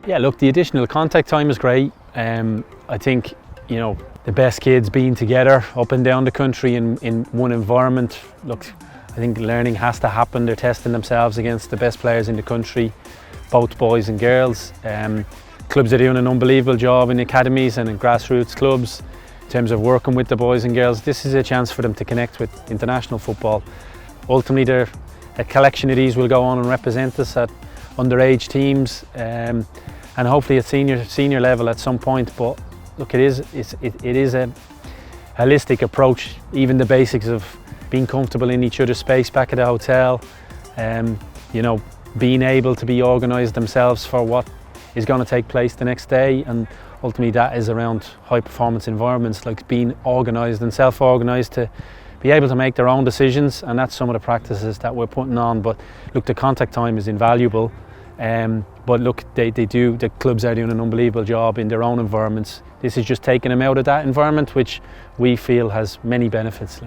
Yeah, look, the additional contact time is great. I think, you know, the best kids being together up and down the country in one environment. Look, I think learning has to happen. They're testing themselves against the best players in the country, both boys and girls. Clubs are doing an unbelievable job in academies and in grassroots clubs in terms of working with the boys and girls. This is a chance for them to connect with international football. Ultimately, a collection of these will go on and represent us at underage teams and hopefully at senior level at some point. But look, it is a holistic approach. Even the basics of being comfortable in each other's space back at the hotel, you know, being able to be organised themselves for what is going to take place the next day, and ultimately that is around high performance environments, like being organised and self-organised to be able to make their own decisions. And that's some of the practices that we're putting on. But look, the contact time is invaluable. But look, the clubs are doing an unbelievable job in their own environments. This is just taking them out of that environment, which we feel has many benefits.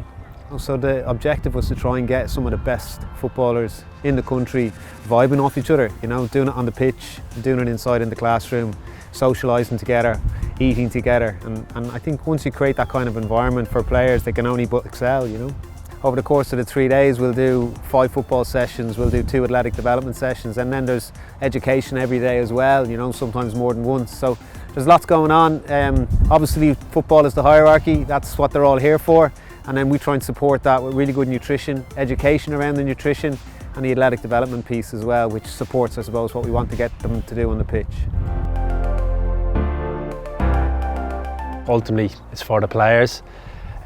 So the objective was to try and get some of the best footballers in the country vibing off each other, you know, doing it on the pitch, doing it inside in the classroom, socialising together, eating together. And I think once you create that kind of environment for players, they can only but excel, you know. Over the course of the 3 days, we'll do 5 football sessions, we'll do 2 athletic development sessions, and then there's education every day as well, you know, sometimes more than once. So there's lots going on. Obviously, football is the hierarchy, that's what they're all here for. And then we try and support that with really good nutrition, education around the nutrition, and the athletic development piece as well, which supports, I suppose, what we want to get them to do on the pitch. Ultimately, it's for the players.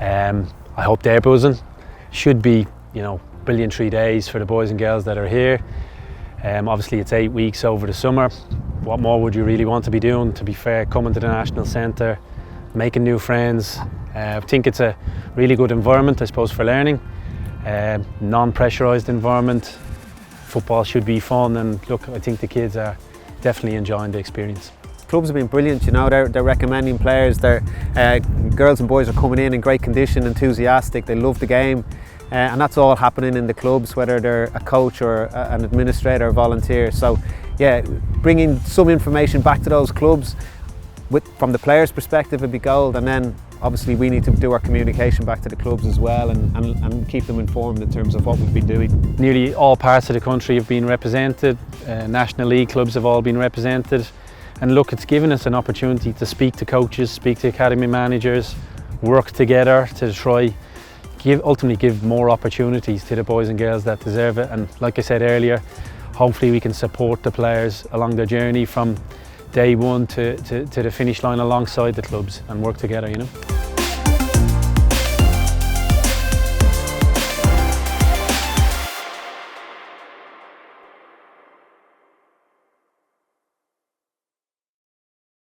I hope they're buzzing. Should be, you know, brilliant 3 days for the boys and girls that are here. Obviously, it's 8 weeks over the summer. What more would you really want to be doing? To be fair, coming to the National Centre, making new friends. I think it's a really good environment, I suppose, for learning. Non-pressurised environment. Football should be fun, and look, I think the kids are definitely enjoying the experience. Clubs have been brilliant, you know, they're recommending players. Girls and boys are coming in great condition, enthusiastic, they love the game. And that's all happening in the clubs, whether they're a coach or an administrator or volunteer. So yeah, bringing some information back to those clubs from the players' perspective would be gold. And then obviously we need to do our communication back to the clubs as well and keep them informed in terms of what we've been doing. Nearly all parts of the country have been represented. National League clubs have all been represented. And look, it's given us an opportunity to speak to coaches, speak to academy managers, work together to try ultimately give more opportunities to the boys and girls that deserve it. And like I said earlier, hopefully we can support the players along their journey from day one to the finish line alongside the clubs and work together, you know.